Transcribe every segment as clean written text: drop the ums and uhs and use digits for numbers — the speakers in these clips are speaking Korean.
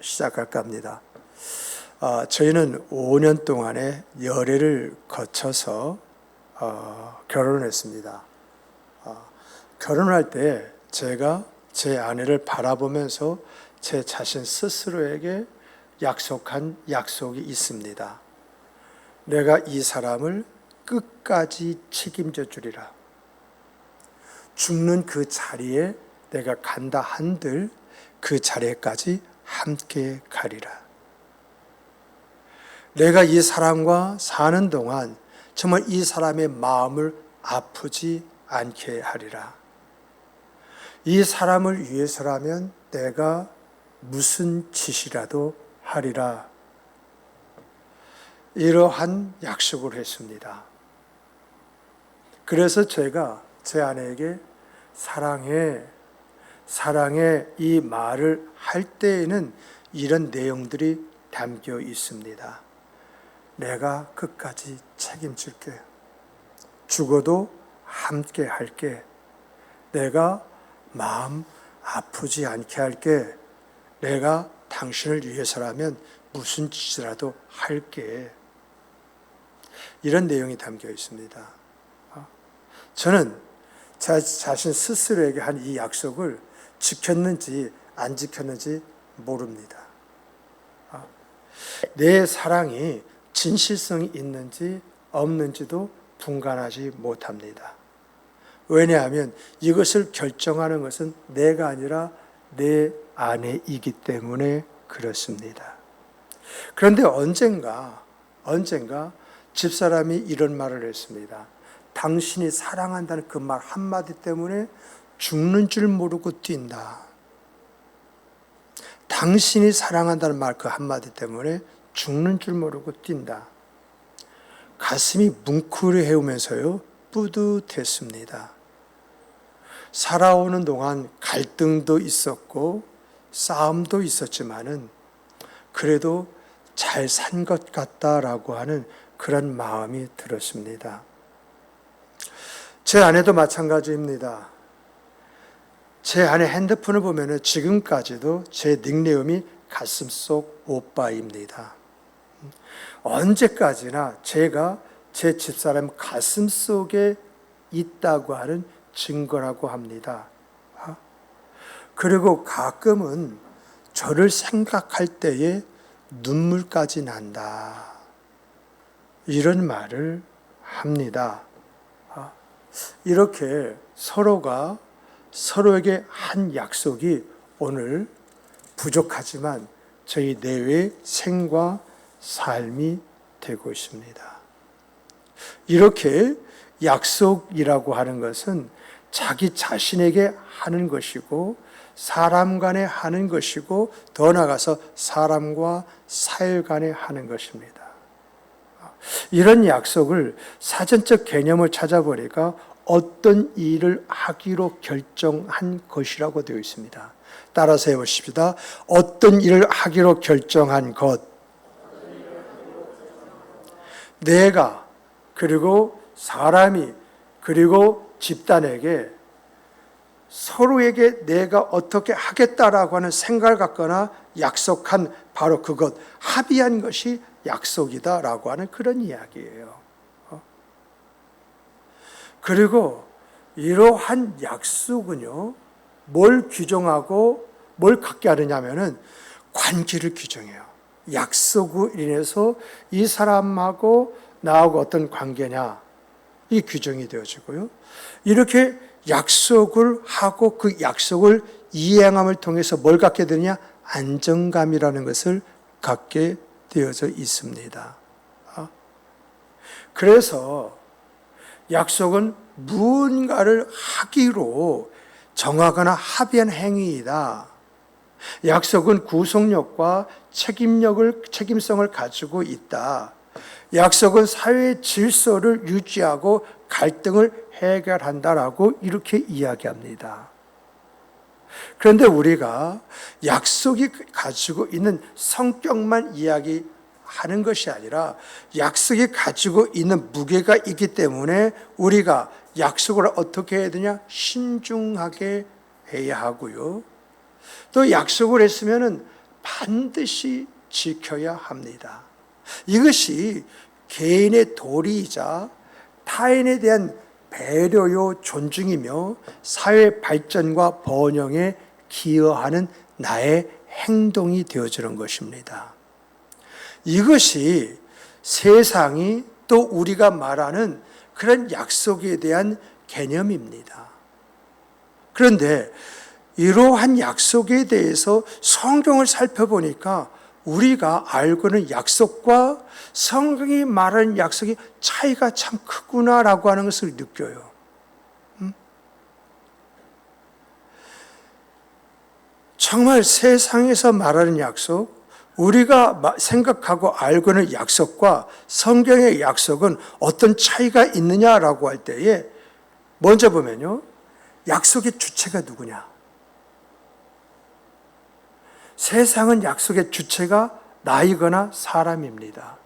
시작할까 합니다. 저희는 5년 동안의 열애를 거쳐서 결혼을 했습니다. 결혼할 때 제가 제 아내를 바라보면서 제 자신 스스로에게 약속한 약속이 있습니다. 내가 이 사람을 끝까지 책임져 주리라. 죽는 그 자리에 내가 간다 한들 그 자리에까지 함께 가리라. 내가 이 사람과 사는 동안 정말 이 사람의 마음을 아프지 않게 하리라. 이 사람을 위해서라면 내가 무슨 짓이라도 하리라. 이러한 약속을 했습니다. 그래서 제가 제 아내에게 사랑해 이 말을 할 때에는 이런 내용들이 담겨 있습니다. 내가 끝까지 책임질게. 죽어도 함께 할게. 내가 마음 아프지 않게 할게. 내가 당신을 위해서라면 무슨 짓이라도 할게. 이런 내용이 담겨 있습니다. 저는 제 자신 스스로에게 한 이 약속을 지켰는지 안 지켰는지 모릅니다. 내 사랑이 진실성이 있는지 없는지도 분간하지 못합니다. 왜냐하면 이것을 결정하는 것은 내가 아니라 내 아내이기 때문에 그렇습니다. 그런데 언젠가 집사람이 이런 말을 했습니다. 당신이 사랑한다는 그 말 한마디 때문에 죽는 줄 모르고 뛴다. 당신이 사랑한다는 말 그 한마디 때문에 죽는 줄 모르고 뛴다. 가슴이 뭉클해오면서요 뿌듯했습니다. 살아오는 동안 갈등도 있었고 싸움도 있었지만은 그래도 잘 산 것 같다라고 하는 그런 마음이 들었습니다. 제 아내도 마찬가지입니다. 제 아내 핸드폰을 보면 지금까지도 제 닉네임이 가슴속 오빠입니다. 언제까지나 제가 제 집사람 가슴속에 있다고 하는 증거라고 합니다. 그리고 가끔은 저를 생각할 때에 눈물까지 난다. 이런 말을 합니다. 이렇게 서로가 서로에게 한 약속이 오늘 부족하지만 저희 내외의 생과 삶이 되고 있습니다. 이렇게 약속이라고 하는 것은 자기 자신에게 하는 것이고 사람 간에 하는 것이고 더 나아가서 사람과 사회 간에 하는 것입니다. 이런 약속을 사전적 개념을 찾아보니까 어떤 일을 하기로 결정한 것이라고 되어 있습니다. 따라서 해보십시다. 어떤 일을 하기로 결정한 것. 내가 그리고 사람이 그리고 집단에게 서로에게 내가 어떻게 하겠다라고 하는 생각을 갖거나 약속한 바로 그것, 합의한 것이 약속이다라고 하는 그런 이야기예요. 그리고 이러한 약속은요, 뭘 규정하고 뭘 갖게 하느냐면은 관계를 규정해요. 약속으로 인해서 이 사람하고 나하고 어떤 관계냐, 이 규정이 되어지고요. 이렇게 약속을 하고 그 약속을 이행함을 통해서 뭘 갖게 되느냐? 안정감이라는 것을 갖게 되어져 있습니다. 그래서 약속은 무언가를 하기로 정하거나 합의한 행위이다. 약속은 구속력과 책임성을 가지고 있다. 약속은 사회의 질서를 유지하고 갈등을 해결한다라고 이렇게 이야기합니다. 그런데 우리가 약속이 가지고 있는 성격만 이야기하는 것이 아니라 약속이 가지고 있는 무게가 있기 때문에 우리가 약속을 어떻게 해야 되냐? 신중하게 해야 하고요. 또 약속을 했으면은 반드시 지켜야 합니다. 이것이 개인의 도리이자 타인에 대한 배려요 존중이며 사회 발전과 번영에 기여하는 나의 행동이 되어주는 것입니다. 이것이 세상이 또 우리가 말하는 그런 약속에 대한 개념입니다. 그런데 이러한 약속에 대해서 성경을 살펴보니까 우리가 알고 있는 약속과 성경이 말하는 약속이 차이가 참 크구나라고 하는 것을 느껴요. 정말 세상에서 말하는 약속, 우리가 생각하고 알고 있는 약속과 성경의 약속은 어떤 차이가 있느냐라고 할 때에 먼저 보면요. 약속의 주체가 누구냐? 세상은 약속의 주체가 나이거나 사람입니다.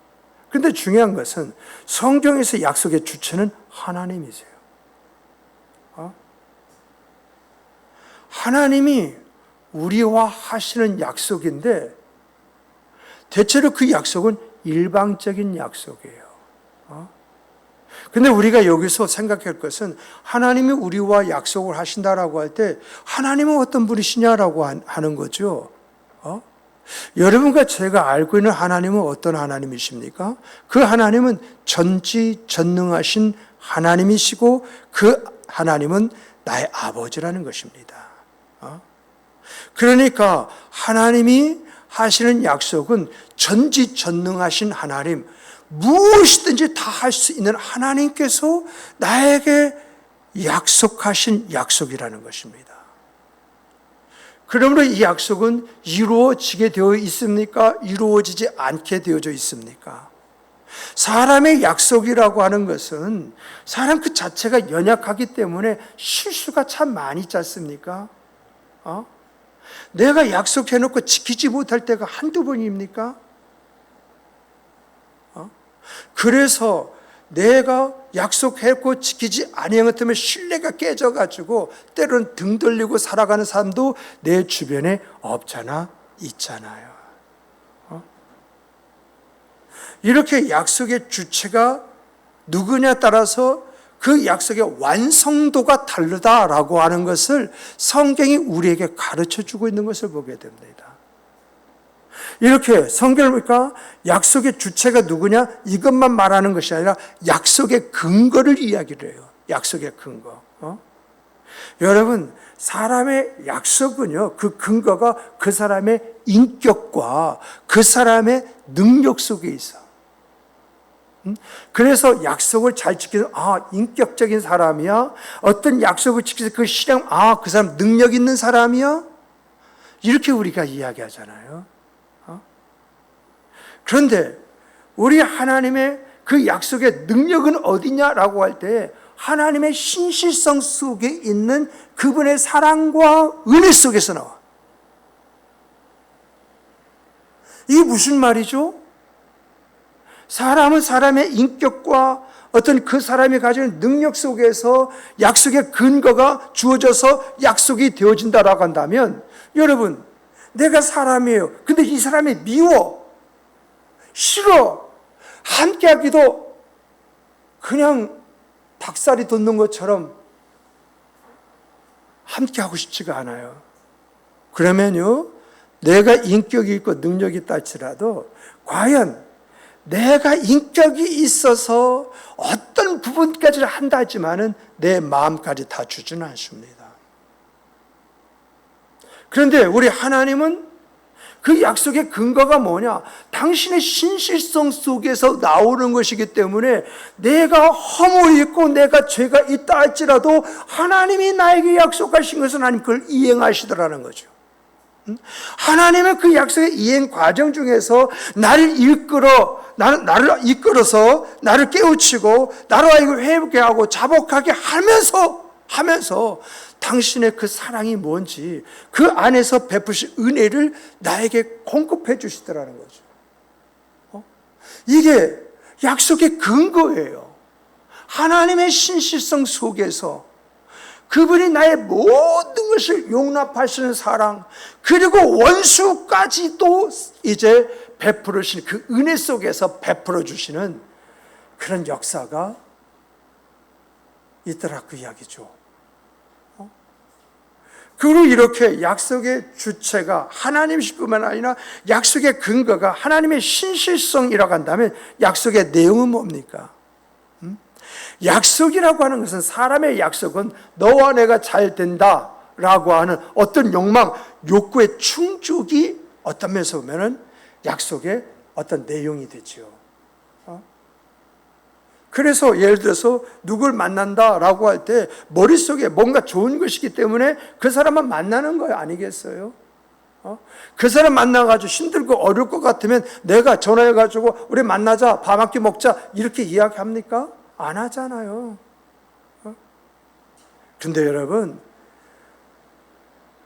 그런데 중요한 것은 성경에서 약속의 주체는 하나님이세요. 하나님이 우리와 하시는 약속인데 대체로 그 약속은 일방적인 약속이에요. 근데 우리가 여기서 생각할 것은 하나님이 우리와 약속을 하신다라고 할 때 하나님은 어떤 분이시냐라고 하는 거죠. 여러분과 제가 알고 있는 하나님은 어떤 하나님이십니까? 그 하나님은 전지전능하신 하나님이시고 그 하나님은 나의 아버지라는 것입니다. 그러니까 하나님이 하시는 약속은 전지전능하신 하나님, 무엇이든지 다 할 수 있는 하나님께서 나에게 약속하신 약속이라는 것입니다. 그러므로 이 약속은 이루어지게 되어 있습니까? 이루어지지 않게 되어져 있습니까? 사람의 약속이라고 하는 것은 사람 그 자체가 연약하기 때문에 실수가 참 많이 있지 않습니까? 내가 약속해놓고 지키지 못할 때가 한두 번입니까? 그래서 내가 약속했고 지키지 아니한 것 때문에 신뢰가 깨져가지고 때로는 등 돌리고 살아가는 사람도 내 주변에 없잖아 있잖아요. 이렇게 약속의 주체가 누구냐에 따라서 그 약속의 완성도가 다르다라고 하는 것을 성경이 우리에게 가르쳐주고 있는 것을 보게 됩니다. 이렇게 성경을 보니까 약속의 주체가 누구냐 이것만 말하는 것이 아니라 약속의 근거를 이야기를 해요. 약속의 근거. 여러분 사람의 약속은요 그 근거가 그 사람의 인격과 그 사람의 능력 속에 있어. 그래서 약속을 잘 지키는 인격적인 사람이야. 어떤 약속을 지키서 그 실행 그 사람 능력 있는 사람이야. 이렇게 우리가 이야기하잖아요. 그런데 우리 하나님의 그 약속의 능력은 어디냐라고 할 때 하나님의 신실성 속에 있는 그분의 사랑과 은혜 속에서 나와. 이게 무슨 말이죠? 사람은 사람의 인격과 어떤 그 사람이 가지는 능력 속에서 약속의 근거가 주어져서 약속이 되어진다라고 한다면 여러분 내가 사람이에요. 근데 이 사람이 미워. 싫어. 함께하기도 그냥 닭살이 돋는 것처럼 함께하고 싶지가 않아요. 그러면요 내가 인격이 있고 능력이 있다 할지라도 과연 내가 인격이 있어서 어떤 부분까지를 한다 하지만은 내 마음까지 다 주지는 않습니다. 그런데 우리 하나님은 그 약속의 근거가 뭐냐? 당신의 신실성 속에서 나오는 것이기 때문에 내가 허물이 있고 내가 죄가 있다 할지라도 하나님이 나에게 약속하신 것은 하나님 그걸 이행하시더라는 거죠. 하나님은 그 약속의 이행 과정 중에서 나를 이끌어서 나를 깨우치고 나로 하여금 회복하게 하고 자복하게 하면서 당신의 그 사랑이 뭔지 그 안에서 베푸신 은혜를 나에게 공급해 주시더라는 거죠. 이게 약속의 근거예요. 하나님의 신실성 속에서 그분이 나의 모든 것을 용납하시는 사랑, 그리고 원수까지도 이제 베풀으시는 그 은혜 속에서 베풀어 주시는 그런 역사가 있더라, 그 이야기죠. 그리고 이렇게 약속의 주체가 하나님이실 뿐만 아니라 약속의 근거가 하나님의 신실성이라고 한다면 약속의 내용은 뭡니까? 약속이라고 하는 것은, 사람의 약속은 너와 내가 잘 된다라고 하는 어떤 욕망, 욕구의 충족이 어떤 면에서 보면은 약속의 어떤 내용이 되죠. 그래서 예를 들어서 누굴 만난다라고 할 때 머릿속에 뭔가 좋은 것이기 때문에 그 사람만 만나는 거 아니겠어요? 그 사람 만나가지고 힘들고 어려울 것 같으면 내가 전화해가지고 우리 만나자, 밥 한 끼 먹자 이렇게 이야기합니까? 안 하잖아요. 근데 여러분,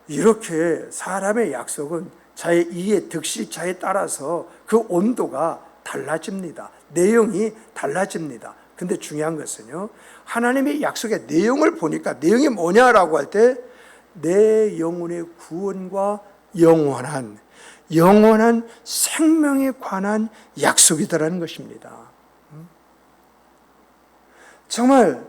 이렇게 사람의 약속은 자의 이해, 득실차에 따라서 그 온도가 달라집니다. 내용이 달라집니다. 근데 중요한 것은요, 하나님의 약속의 내용을 보니까 내용이 뭐냐라고 할 때 내 영혼의 구원과 영원한 생명에 관한 약속이다라는 것입니다. 정말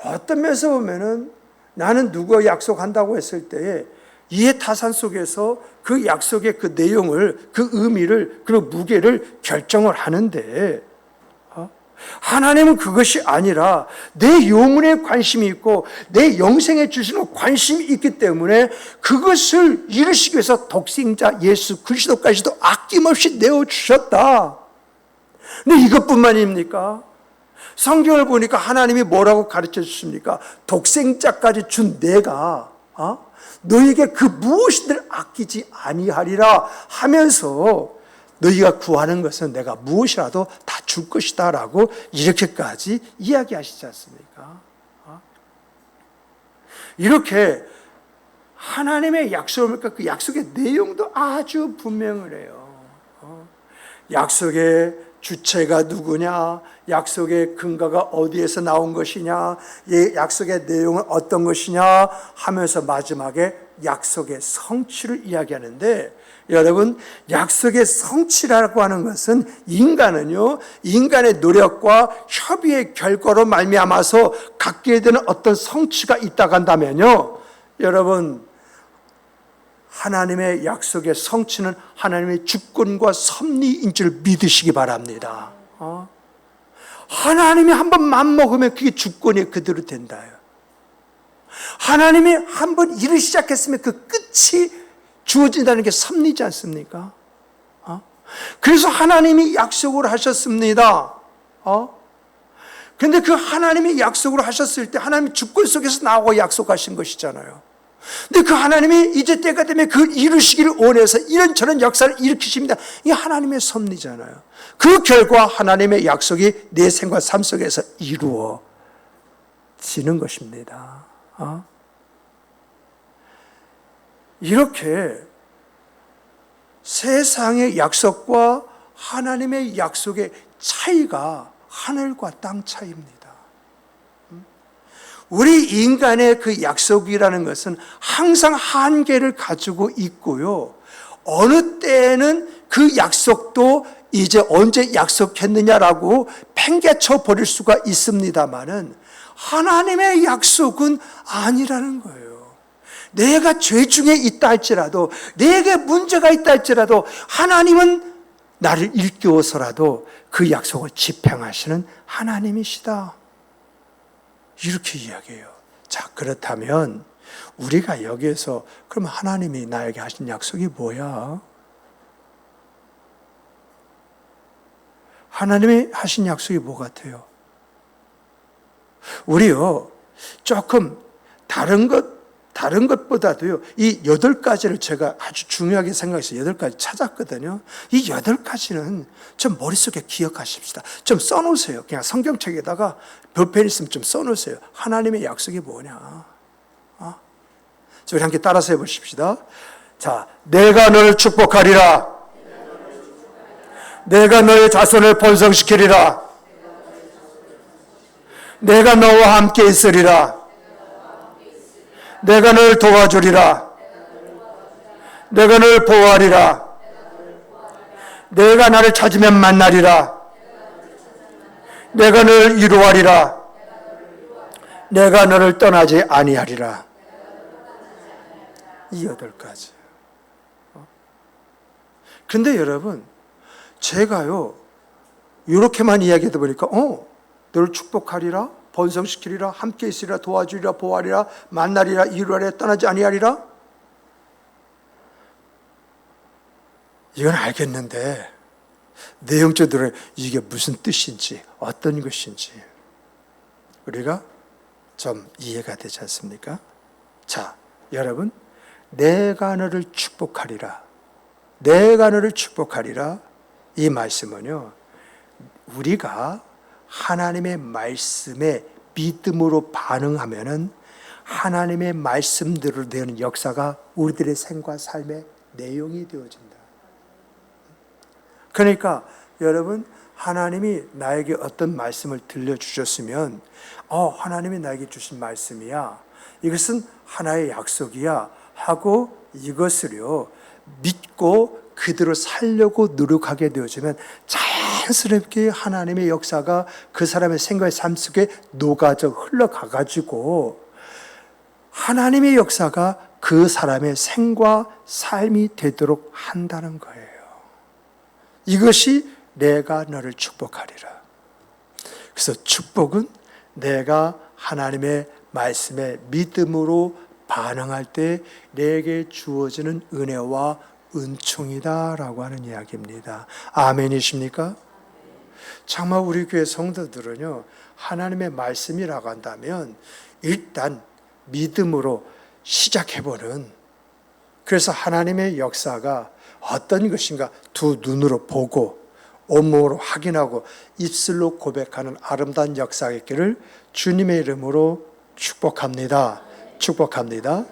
어떤 면에서 보면은 나는 누구 약속한다고 했을 때에 이해타산 속에서 그 약속의 그 내용을, 그 의미를, 그리고 무게를 결정을 하는데, 하나님은 그것이 아니라 내 영혼에 관심이 있고 내 영생에 주시는 관심이 있기 때문에 그것을 이루시기 위해서 독생자 예수 그리스도까지도 아낌없이 내어주셨다. 근데 이것뿐만입니까? 성경을 보니까 하나님이 뭐라고 가르쳐 주십니까? 독생자까지 준 내가 너에게 그 무엇이든 아끼지 아니하리라 하면서 너희가 구하는 것은 내가 무엇이라도 다 줄 것이다 라고 이렇게까지 이야기하시지 않습니까? 이렇게 하나님의 약속이니까 그 약속의 내용도 아주 분명을 해요. 약속의 주체가 누구냐, 약속의 근거가 어디에서 나온 것이냐, 약속의 내용은 어떤 것이냐 하면서 마지막에 약속의 성취를 이야기하는데, 여러분, 약속의 성취라고 하는 것은 인간은요, 인간의 노력과 협의의 결과로 말미암아서 갖게 되는 어떤 성취가 있다고 한다면요, 여러분, 하나님의 약속의 성취는 하나님의 주권과 섭리인 줄 믿으시기 바랍니다. 하나님이 한번 맘먹으면 그게 주권이 그대로 된다요. 하나님이 한번 일을 시작했으면 그 끝이 주어진다는 게 섭리지 않습니까? 그래서 하나님이 약속을 하셨습니다. 근데 그 하나님이 약속을 하셨을 때 하나님이 주권 속에서 나오고 약속하신 것이잖아요. 근데 그 하나님이 이제 때가 되면 그걸 이루시기를 원해서 이런저런 역사를 일으키십니다. 이게 하나님의 섭리잖아요. 그 결과 하나님의 약속이 내 생과 삶 속에서 이루어지는 것입니다. 이렇게 세상의 약속과 하나님의 약속의 차이가 하늘과 땅 차이입니다. 우리 인간의 그 약속이라는 것은 항상 한계를 가지고 있고요. 어느 때에는 그 약속도 이제 언제 약속했느냐라고 팽개쳐 버릴 수가 있습니다만은 하나님의 약속은 아니라는 거예요. 내가 죄 중에 있다 할지라도, 내게 문제가 있다 할지라도 하나님은 나를 일깨워서라도 그 약속을 집행하시는 하나님이시다. 이렇게 이야기해요. 자, 그렇다면 우리가 여기에서 그럼 하나님이 나에게 하신 약속이 뭐야? 하나님이 하신 약속이 뭐 같아요? 우리요, 조금 다른 것보다도요, 이 8가지를 제가 아주 중요하게 생각해서 8가지 찾았거든요. 이 8가지는 좀 머릿속에 기억하십시다. 좀 써놓으세요. 그냥 성경책에다가 별펜 있으면 좀 써놓으세요. 하나님의 약속이 뭐냐? 우리 함께 따라서 해보십시다. 자, 내가 너를 축복하리라. 내가 너의 자손을 번성시키리라. 내가 너와 함께 있으리라. 내가 널 도와주리라. 내가 널 보호하리라. 내가 나를 찾으면 만나리라. 내가 널 위로하리라. 내가 너를 떠나지 아니하리라. 이 8가지. 근데 여러분, 제가요, 이렇게만 이야기하다 보니까, 너를 축복하리라, 번성시키리라, 함께 있으리라, 도와주리라, 보호하리라, 만나리라, 위로하리라, 떠나지 아니하리라. 이건 알겠는데, 내용적으로 이게 무슨 뜻인지, 어떤 것인지, 우리가 좀 이해가 되지 않습니까? 자, 여러분, 내가 너를 축복하리라. 내가 너를 축복하리라. 이 말씀은요, 우리가 하나님의 말씀에 믿음으로 반응하면은 하나님의 말씀대로 되는 역사가 우리들의 생과 삶의 내용이 되어진다. 그러니까 여러분, 하나님이 나에게 어떤 말씀을 들려주셨으면 하나님이 나에게 주신 말씀이야, 이것은 하나의 약속이야 하고 이것을요 믿고 그대로 살려고 노력하게 되어지면 자연스럽게 하나님의 역사가 그 사람의 생각의 삶 속에 녹아져 흘러가가지고 하나님의 역사가 그 사람의 생과 삶이 되도록 한다는 거예요. 이것이 내가 너를 축복하리라. 그래서 축복은 내가 하나님의 말씀에 믿음으로 반응할 때 내게 주어지는 은혜와 은총이다라고 하는 이야기입니다. 아멘이십니까? 정말 우리 교회 성도들은요, 하나님의 말씀이라고 한다면 일단 믿음으로 시작해보는, 그래서 하나님의 역사가 어떤 것인가 두 눈으로 보고 온몸으로 확인하고 입술로 고백하는 아름다운 역사가 있기를 주님의 이름으로 축복합니다. 축복합니다.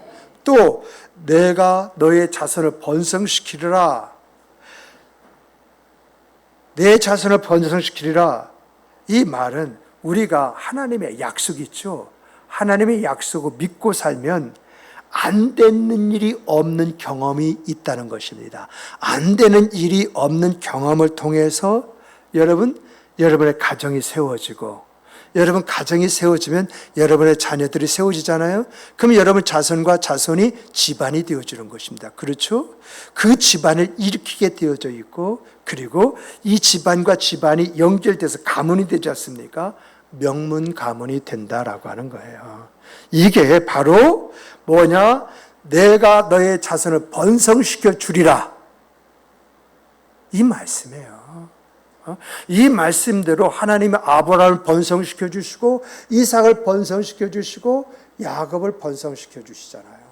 또 내가 너의 자손을 번성시키리라. 내 자손을 번성시키리라. 이 말은 우리가 하나님의 약속이 있죠. 하나님의 약속을 믿고 살면 안 되는 일이 없는 경험이 있다는 것입니다. 안 되는 일이 없는 경험을 통해서 여러분의 가정이 세워지고, 여러분 가정이 세워지면 여러분의 자녀들이 세워지잖아요. 그럼 여러분 자손과 자손이 집안이 되어지는 것입니다. 그렇죠? 그 집안을 일으키게 되어져 있고, 그리고 이 집안과 집안이 연결돼서 가문이 되지 않습니까? 명문 가문이 된다라고 하는 거예요. 이게 바로 뭐냐? 내가 너의 자손을 번성시켜 주리라. 이 말씀이에요. 이 말씀대로 하나님의 아브라함을 번성시켜 주시고, 이삭을 번성시켜 주시고, 야곱을 번성시켜 주시잖아요.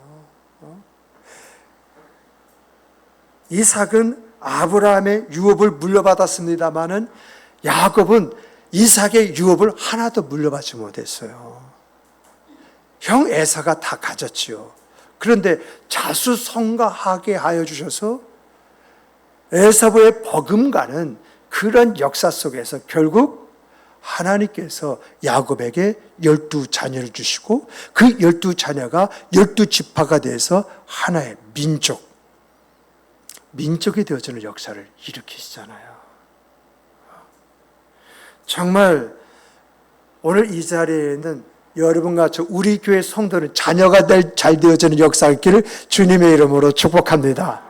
이삭은 아브라함의 유업을 물려받았습니다마는 야곱은 이삭의 유업을 하나도 물려받지 못했어요. 형 에사가 다 가졌지요. 그런데 자수성가하게 하여 주셔서 에사브의 버금가는 그런 역사 속에서 결국 하나님께서 야곱에게 12자녀를 주시고, 그 12자녀가 12지파가 돼서 하나의 민족이 되어지는 역사를 일으키시잖아요. 정말 오늘 이 자리에 있는 여러분과 우리 교회 성도는 자녀가 잘 되어지는 역사가 있기를 주님의 이름으로 축복합니다.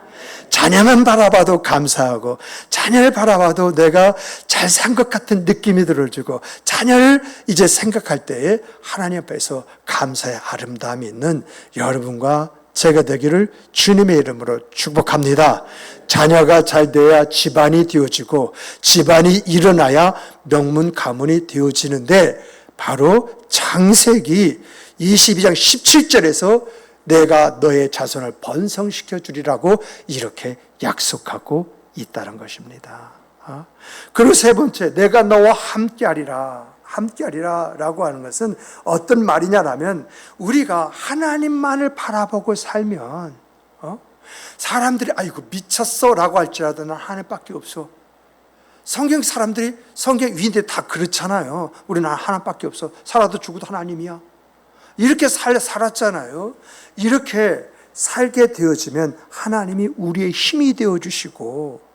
자녀만 바라봐도 감사하고, 자녀를 바라봐도 내가 잘 산 것 같은 느낌이 들어주고, 자녀를 이제 생각할 때에 하나님 앞에서 감사의 아름다움이 있는 여러분과 제가 되기를 주님의 이름으로 축복합니다. 자녀가 잘 돼야 집안이 되어지고, 집안이 일어나야 명문 가문이 되어지는데, 바로 창세기 22장 17절에서 내가 너의 자손을 번성시켜 주리라고 이렇게 약속하고 있다는 것입니다. 그리고 세 번째, 내가 너와 함께하리라. 함께하리라 라고 하는 것은 어떤 말이냐라면, 우리가 하나님만을 바라보고 살면 사람들이 아이고 미쳤어 라고 할지라도 난 하나님밖에 없어. 성경 사람들이, 성경 위인들이 다 그렇잖아요. 우리는 하나님밖에 없어. 살아도 죽어도 하나님이야. 이렇게 살았잖아요. 이렇게 살게 되어지면 하나님이 우리의 힘이 되어주시고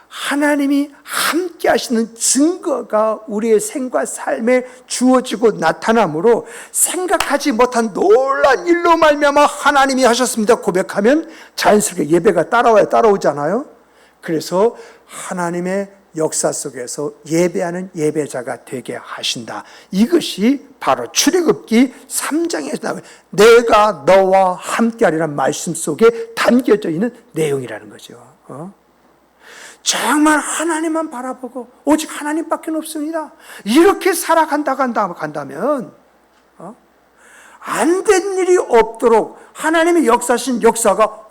하나님이 함께 하시는 증거가 우리의 생과 삶에 주어지고 나타나므로 생각하지 못한 놀라운 일로 말미암아 하나님이 하셨습니다 고백하면 자연스럽게 예배가 따라오잖아요. 그래서 하나님의 역사 속에서 예배하는 예배자가 되게 하신다. 이것이 바로 출애굽기 3장에서 나오는 내가 너와 함께하리라는 말씀 속에 담겨져 있는 내용이라는 거죠. 정말 하나님만 바라보고 오직 하나님밖에 없습니다. 이렇게 살아간다면 안 된 일이 없도록 하나님의 역사신 역사가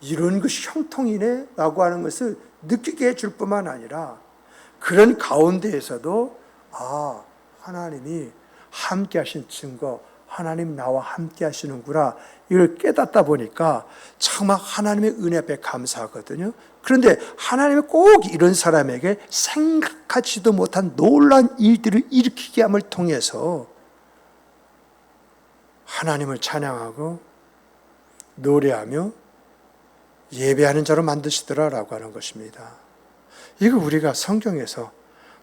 이런 것이 형통이네 라고 하는 것을 느끼게 해줄 뿐만 아니라 그런 가운데에서도 하나님이 함께 하신 증거, 하나님 나와 함께 하시는구나 이걸 깨닫다 보니까 정말 하나님의 은혜 앞에 감사하거든요. 그런데 하나님이 꼭 이런 사람에게 생각하지도 못한 놀라운 일들을 일으키게 함을 통해서 하나님을 찬양하고 노래하며 예배하는 자로 만드시더라라고 하는 것입니다. 이거 우리가 성경에서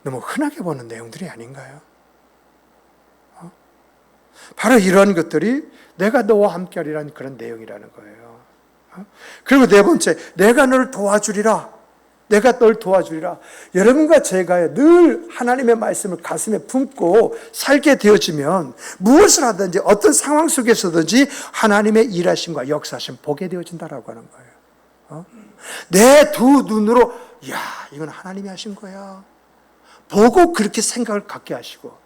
너무 흔하게 보는 내용들이 아닌가요? 바로 이런 것들이 내가 너와 함께하리라는 그런 내용이라는 거예요. 그리고 네 번째, 내가 너를 도와주리라. 내가 널 도와주리라. 여러분과 제가 늘 하나님의 말씀을 가슴에 품고 살게 되어지면 무엇을 하든지 어떤 상황 속에서든지 하나님의 일하심과 역사심 보게 되어진다라고 하는 거예요. 내 두 눈으로 이건 하나님이 하신 거야. 보고 그렇게 생각을 갖게 하시고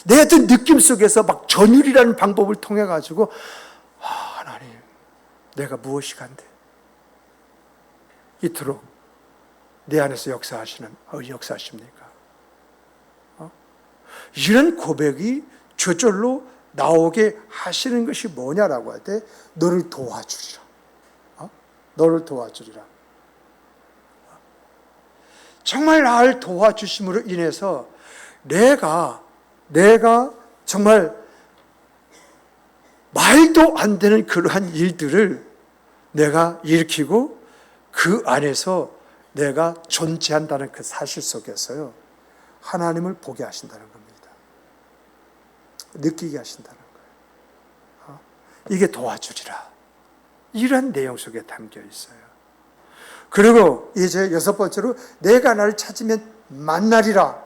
내 어떤 느낌 속에서 막 전율이라는 방법을 통해 가지고 하나님 내가 무엇이 간데 이토록 내 안에서 역사하십니까? 이런 고백이 저절로 나오게 하시는 것이 뭐냐라고 할 때 너를 도와주리라. 너를 도와주리라. 정말 나를 도와주심으로 인해서 내가 정말 말도 안 되는 그러한 일들을 내가 일으키고 그 안에서 내가 존재한다는 그 사실 속에서요 하나님을 보게 하신다는 겁니다. 느끼게 하신다는 거예요. 이게 도와주리라. 이런 내용 속에 담겨 있어요. 그리고 이제 여섯 번째로 내가 나를 찾으면 만나리라.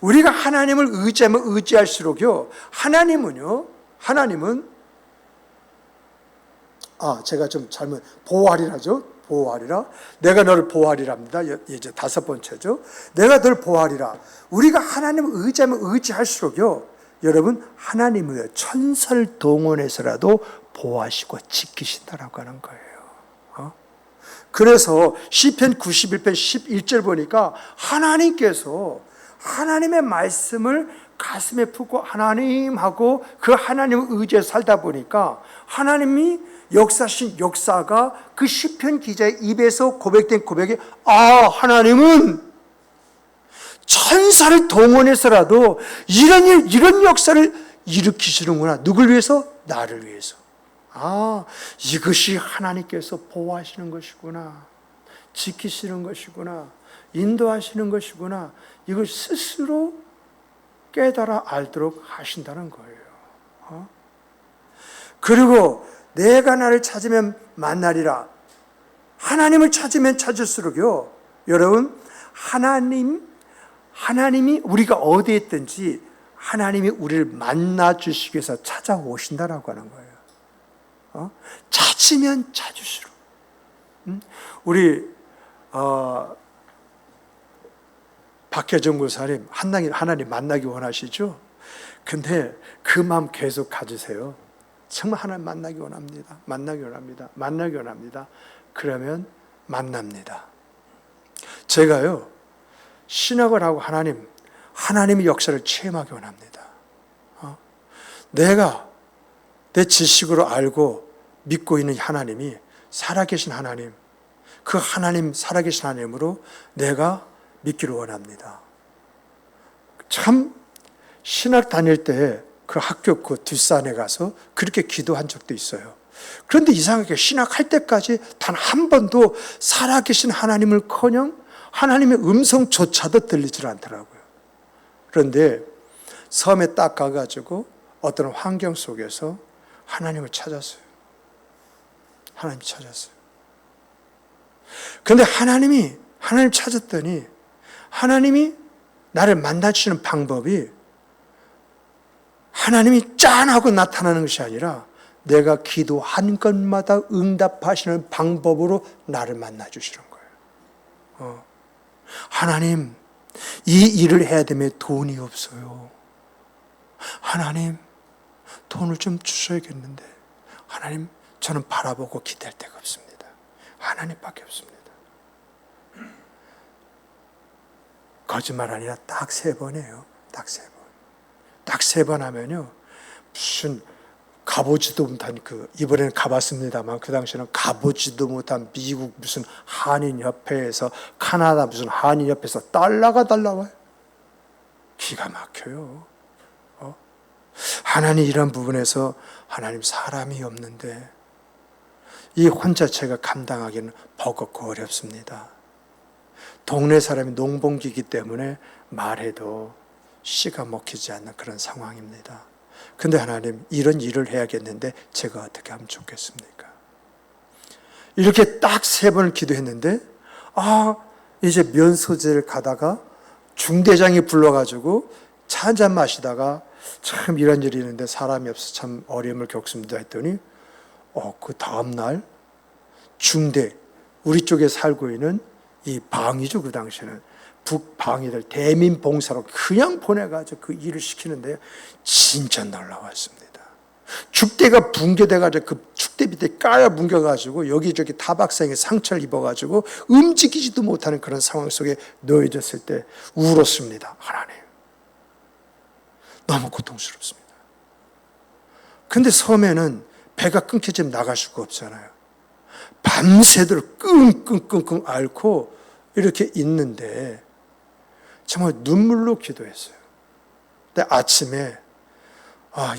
우리가 하나님을 의지하면 의지할수록요 하나님은 제가 좀 잘못 보호하리라죠. 보호하리라. 내가 너를 보호하리랍니다. 이제 다섯 번째죠. 내가 너를 보호하리라. 우리가 하나님을 의지하면 의지할수록요 여러분 하나님을 천사를 동원해서라도 보호하시고 지키신다라고 하는 거예요. 그래서 시편 91편 11절 보니까 하나님께서 하나님의 말씀을 가슴에 품고 하나님하고 그 하나님을 의지해서 살다 보니까 하나님이 역사신 역사가 그 시편 기자의 입에서 고백된 고백이 하나님은 천사를 동원해서라도 이런 역사를 일으키시는구나. 누굴 위해서? 나를 위해서. 이것이 하나님께서 보호하시는 것이구나. 지키시는 것이구나. 인도하시는 것이구나. 이걸 스스로 깨달아 알도록 하신다는 거예요. 그리고 내가 나를 찾으면 만나리라. 하나님을 찾으면 찾을수록요. 여러분 하나님이 우리가 어디에 있든지 하나님이 우리를 만나 주시기 위해서 찾아오신다라고 하는 거예요. 찾으면 찾을수록. 우리 박혜정 교사님 하나님 만나기 원하시죠? 근데 그 마음 계속 가지세요. 정말 하나님 만나기 원합니다. 만나기 원합니다. 만나기 원합니다. 그러면 만납니다. 제가요 신학을 하고 하나님의 역사를 체험하기 원합니다. 내가 내 지식으로 알고 믿고 있는 하나님이 살아계신 하나님, 그 하나님 살아계신 하나님으로 내가 믿기를 원합니다. 참 신학 다닐 때 그 학교 그 뒷산에 가서 그렇게 기도한 적도 있어요. 그런데 이상하게 신학할 때까지 단 한 번도 살아계신 하나님을커녕 하나님의 음성조차도 들리질 않더라고요. 그런데 섬에 딱 가가지고 어떤 환경 속에서 하나님을 찾았어요. 하나님 찾았어요. 그런데 하나님 찾았더니 하나님이 나를 만나주시는 방법이 하나님이 짠하고 나타나는 것이 아니라 내가 기도한 것마다 응답하시는 방법으로 나를 만나주시는 거예요. 하나님, 이 일을 해야 되면 돈이 없어요. 하나님, 돈을 좀 주셔야겠는데 하나님, 저는 바라보고 기댈 데가 없습니다. 하나님밖에 없습니다. 거짓말 아니라 딱 3번이에요. 딱 3번. 딱 3번 하면요. 무슨 가보지도 못한 이번에는 가봤습니다만 그 당시에는 가보지도 못한 미국 무슨 한인협회에서 카나다 무슨 한인협회에서 달러가 달라와요. 기가 막혀요. 하나님 이런 부분에서 하나님 사람이 없는데 이 혼자 제가 감당하기는 버겁고 어렵습니다. 동네 사람이 농번기이기 때문에 말해도 씨가 먹히지 않는 그런 상황입니다. 근데 하나님 이런 일을 해야겠는데 제가 어떻게 하면 좋겠습니까? 이렇게 딱 3번을 기도했는데 이제 면소재를 가다가 중대장이 불러가지고 차 한잔 마시다가 참 이런 일이 있는데 사람이 없어 참 어려움을 겪습니다 했더니 그 다음날 중대 우리 쪽에 살고 있는 이 방위죠. 그 당시에는 북방위들 대민봉사로 그냥 보내가지고 그 일을 시키는데 진짜 놀라웠습니다. 축대가 붕괴돼가지고 그 축대 밑에 까여 뭉겨가지고 여기저기 타박상에 상처를 입어가지고 움직이지도 못하는 그런 상황 속에 놓여졌을 때 울었습니다. 하나님 너무 고통스럽습니다. 근데 섬에는 배가 끊겨지면 나갈 수가 없잖아요. 밤새도록 끙끙끙끙 앓고 이렇게 있는데 정말 눈물로 기도했어요. 근데 아침에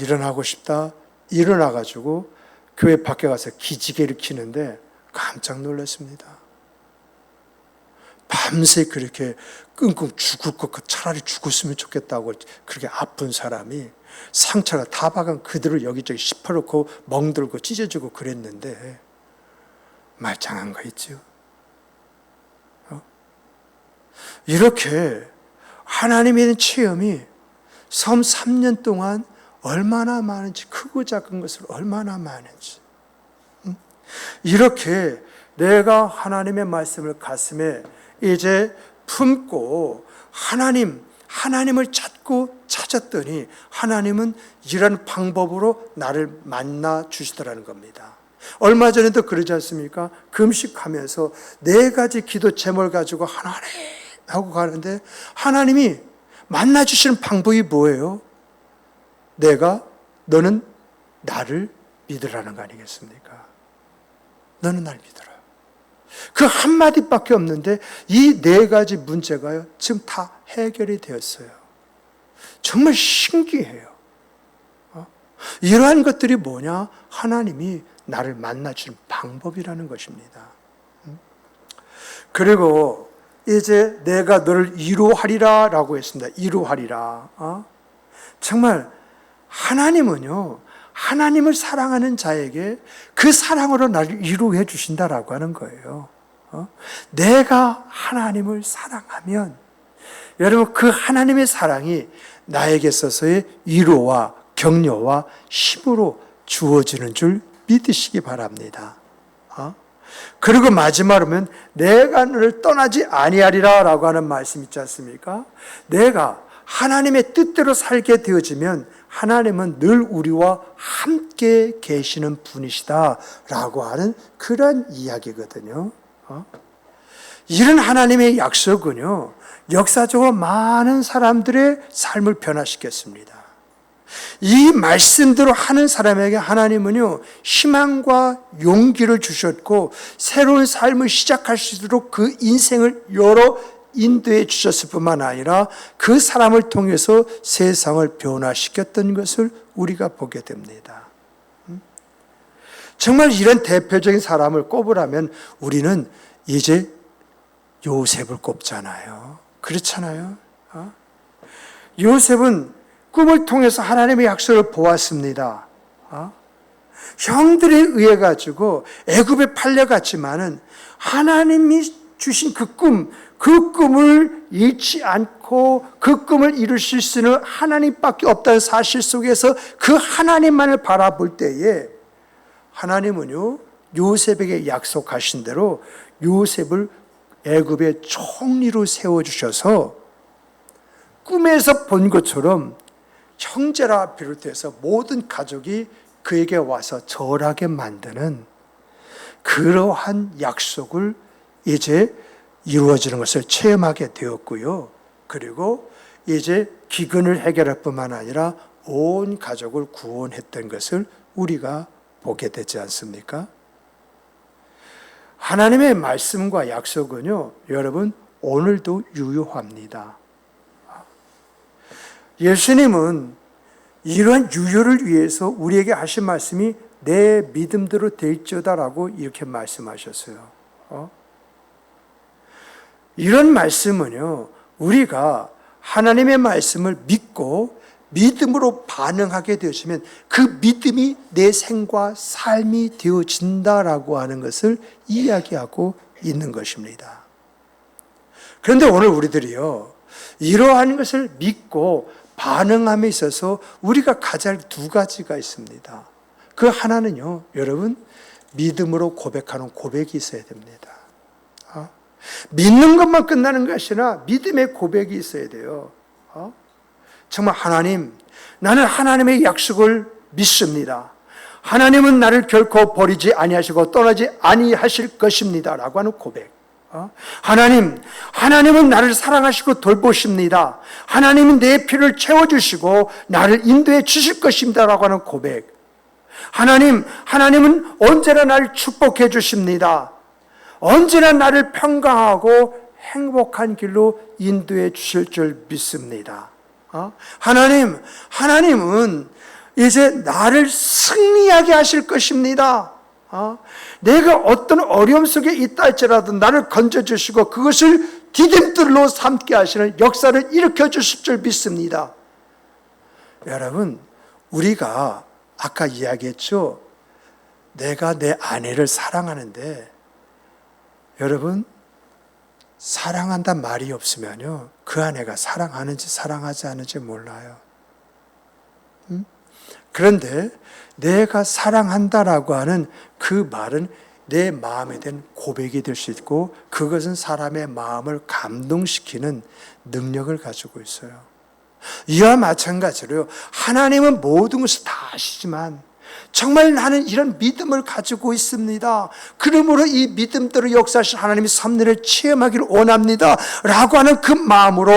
일어나고 싶다. 일어나가지고 교회 밖에 가서 기지개를 켜는데 깜짝 놀랐습니다. 밤새 그렇게 끙끙 죽을 것 차라리 죽었으면 좋겠다고 그렇게 아픈 사람이 상처가 타박은 그대로 여기저기 씹어놓고 멍들고 찢어지고 그랬는데 말짱한 거 있죠. 이렇게 하나님에 대한 체험이 섬 3년 동안 얼마나 많은지 크고 작은 것을 얼마나 많은지 이렇게 내가 하나님의 말씀을 가슴에 이제 품고 하나님을 찾았더니 하나님은 이런 방법으로 나를 만나 주시더라는 겁니다. 얼마 전에도 그러지 않습니까? 금식하면서 4가지 기도 제목을 가지고 하나님 하고 가는데 하나님이 만나 주시는 방법이 뭐예요? 너는 나를 믿으라는 거 아니겠습니까? 너는 나를 믿어라. 그 한마디밖에 없는데 이 4가지 문제가요 지금 다 해결이 되었어요. 정말 신기해요. 이러한 것들이 뭐냐? 하나님이 나를 만나주는 방법이라는 것입니다. 그리고 이제 내가 너를 이루하리라 라고 했습니다. 이루하리라. 정말 하나님은요, 하나님을 사랑하는 자에게 그 사랑으로 나를 이루해 주신다라고 하는 거예요. 내가 하나님을 사랑하면 여러분 그 하나님의 사랑이 나에게 있어서의 위로와 격려와 힘으로 주어지는 줄 믿으시기 바랍니다. 그리고 마지막으로는 내가 너를 떠나지 아니하리라 라고 하는 말씀 있지 않습니까? 내가 하나님의 뜻대로 살게 되어지면 하나님은 늘 우리와 함께 계시는 분이시다 라고 하는 그런 이야기거든요. 이런 하나님의 약속은요, 역사적으로 많은 사람들의 삶을 변화시켰습니다. 이 말씀대로 하는 사람에게 하나님은요, 희망과 용기를 주셨고 새로운 삶을 시작할 수 있도록 그 인생을 열어 인도해 주셨을 뿐만 아니라 그 사람을 통해서 세상을 변화시켰던 것을 우리가 보게 됩니다. 정말 이런 대표적인 사람을 꼽으라면 우리는 이제 요셉을 꼽잖아요. 그렇잖아요. 요셉은 꿈을 통해서 하나님의 약속을 보았습니다. 형들에 의해 가지고 애굽에 팔려갔지만은 하나님이 주신 그 꿈을 잃지 않고 그 꿈을 이루실 수는 하나님밖에 없다는 사실 속에서 그 하나님만을 바라볼 때에 하나님은요 요셉에게 약속하신 대로 요셉을 애굽의 총리로 세워주셔서 꿈에서 본 것처럼 형제라 비롯해서 모든 가족이 그에게 와서 절하게 만드는 그러한 약속을 이제 이루어지는 것을 체험하게 되었고요. 그리고 이제 기근을 해결할 뿐만 아니라 온 가족을 구원했던 것을 우리가 보게 되지 않습니까? 하나님의 말씀과 약속은요, 여러분, 오늘도 유효합니다. 예수님은 이러한 유효를 위해서 우리에게 하신 말씀이 내 믿음대로 될지어다라고 이렇게 말씀하셨어요. 이런 말씀은요, 우리가 하나님의 말씀을 믿고 믿음으로 반응하게 되어지면 그 믿음이 내 생과 삶이 되어진다라고 하는 것을 이야기하고 있는 것입니다. 그런데 오늘 우리들이요, 이러한 것을 믿고 반응함에 있어서 우리가 가져야 할 두 가지가 있습니다. 그 하나는요, 여러분, 믿음으로 고백하는 고백이 있어야 됩니다. 믿는 것만 끝나는 것이 아니라 믿음의 고백이 있어야 돼요. 정말 하나님, 나는 하나님의 약속을 믿습니다. 하나님은 나를 결코 버리지 아니하시고 떠나지 아니하실 것입니다 라고 하는 고백. 하나님은 나를 사랑하시고 돌보십니다. 하나님은 내 필요를 채워주시고 나를 인도해 주실 것입니다 라고 하는 고백. 하나님은 언제나 나를 축복해 주십니다. 언제나 나를 평강하고 행복한 길로 인도해 주실 줄 믿습니다. 하나님은 이제 나를 승리하게 하실 것입니다. 내가 어떤 어려움 속에 있다 할지라도 나를 건져주시고 그것을 디딤돌로 삼게 하시는 역사를 일으켜 주실 줄 믿습니다. 여러분, 우리가 아까 이야기했죠. 내가 내 아내를 사랑하는데 여러분, 사랑한다는 말이 없으면요, 그 아내가 사랑하는지 사랑하지 않은지 몰라요. 그런데 내가 사랑한다라고 하는 그 말은 내 마음에 대한 고백이 될 수 있고 그것은 사람의 마음을 감동시키는 능력을 가지고 있어요. 이와 마찬가지로요, 하나님은 모든 것을 다 아시지만 정말 나는 이런 믿음을 가지고 있습니다. 그러므로 이 믿음대로 역사하신 하나님의 섭리를 체험하기를 원합니다 라고 하는 그 마음으로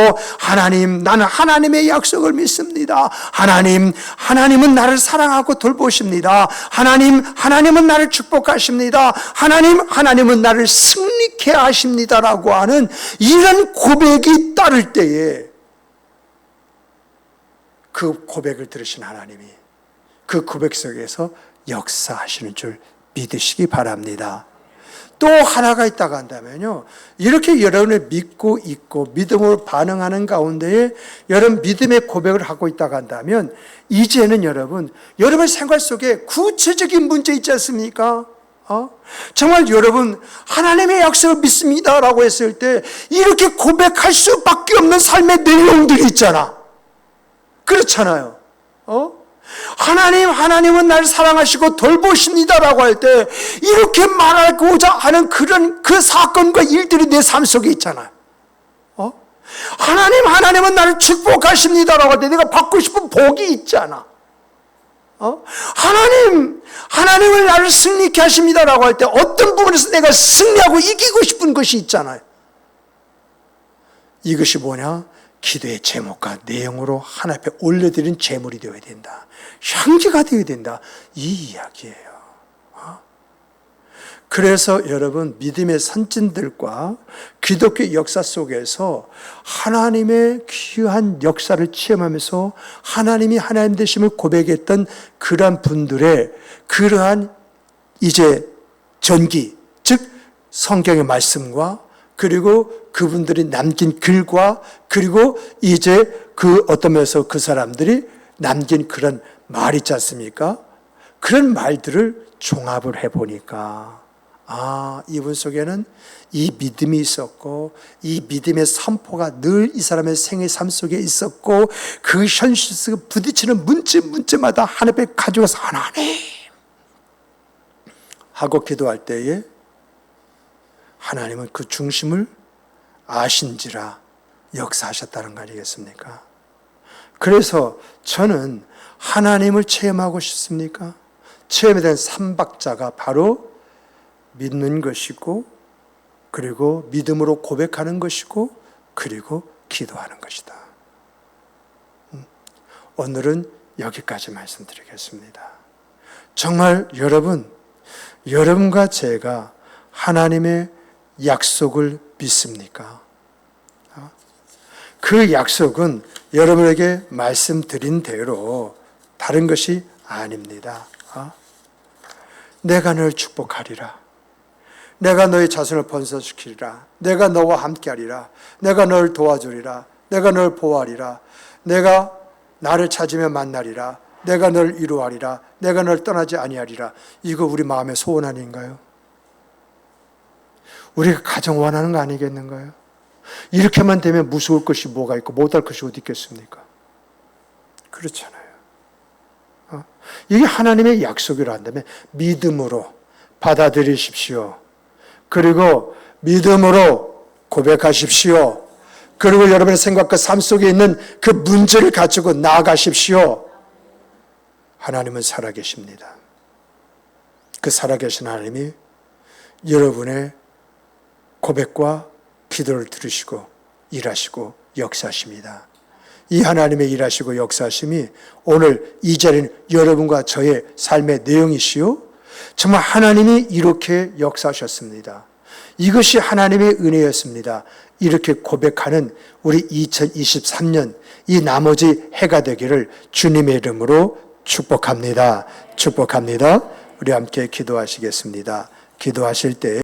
나는 하나님의 약속을 믿습니다. 하나님은 나를 사랑하고 돌보십니다. 하나님은 나를 축복하십니다. 하나님은 나를 승리케 하십니다 라고 하는 이런 고백이 따를 때에 그 고백을 들으신 하나님이 그 고백 속에서 역사하시는 줄 믿으시기 바랍니다. 또 하나가 있다고 한다면요, 이렇게 여러분을 믿고 있고 믿음으로 반응하는 가운데에 여러분 믿음의 고백을 하고 있다고 한다면 이제는 여러분 생활 속에 구체적인 문제 있지 않습니까? 정말 여러분 하나님의 약속을 믿습니다라고 했을 때 이렇게 고백할 수밖에 없는 삶의 내용들이 있잖아. 그렇잖아요. 하나님은 나를 사랑하시고 돌보십니다라고 할 때 이렇게 말하고자 하는 그 사건과 일들이 내 삶 속에 있잖아요. 하나님은 나를 축복하십니다라고 할 때 내가 받고 싶은 복이 있잖아. 하나님은 나를 승리케 하십니다라고 할 때 어떤 부분에서 내가 승리하고 이기고 싶은 것이 있잖아요. 이것이 뭐냐? 기도의 제목과 내용으로 하나님 앞에 올려드린 제물이 되어야 된다. 향기가 되어야 된다. 이 이야기예요. 그래서 여러분, 믿음의 선진들과 기독교 역사 속에서 하나님의 귀한 역사를 체험하면서 하나님이 하나님 되심을 고백했던 그러한 분들의 그러한 이제 전기, 즉 성경의 말씀과 그리고 그분들이 남긴 글과 그리고 이제 그 어떤 면에서 그 사람들이 남긴 그런 말 있지 않습니까? 그런 말들을 종합을 해보니까 이분 속에는 이 믿음이 있었고 이 믿음의 산포가 늘 이 사람의 생애 삶 속에 있었고 그 현실 속에 부딪히는 문제마다 하나님 앞에 가져가서 하나님 하고 기도할 때에 하나님은 그 중심을 아신지라 역사하셨다는 거 아니겠습니까? 그래서 저는 하나님을 체험하고 싶습니까? 체험에 대한 삼박자가 바로 믿는 것이고 그리고 믿음으로 고백하는 것이고 그리고 기도하는 것이다. 오늘은 여기까지 말씀드리겠습니다. 정말 여러분과 제가 하나님의 약속을 믿습니까? 그 약속은 여러분에게 말씀드린 대로 다른 것이 아닙니다. 내가 널 축복하리라. 내가 너의 자손을 번성시키리라. 내가 너와 함께하리라. 내가 널 도와주리라. 내가 널 보호하리라. 내가 나를 찾으며 만나리라. 내가 널 이루하리라. 내가 널 떠나지 아니하리라. 이거 우리 마음의 소원 아닌가요? 우리가 가장 원하는 거 아니겠는가요? 이렇게만 되면 무서울 것이 뭐가 있고 못할 것이 어디 있겠습니까? 그렇잖아요. 이게 하나님의 약속이라 한다면 믿음으로 받아들이십시오. 그리고 믿음으로 고백하십시오. 그리고 여러분의 생각과 삶 속에 있는 그 문제를 가지고 나아가십시오. 하나님은 살아계십니다. 그 살아계신 하나님이 여러분의 고백과 기도를 들으시고 일하시고 역사하십니다. 이 하나님의 일하시고 역사하심이 오늘 이 자리는 여러분과 저의 삶의 내용이시요. 정말 하나님이 이렇게 역사하셨습니다. 이것이 하나님의 은혜였습니다. 이렇게 고백하는 우리 2023년 이 나머지 해가 되기를 주님의 이름으로 축복합니다. 축복합니다. 우리 함께 기도하시겠습니다. 기도하실 때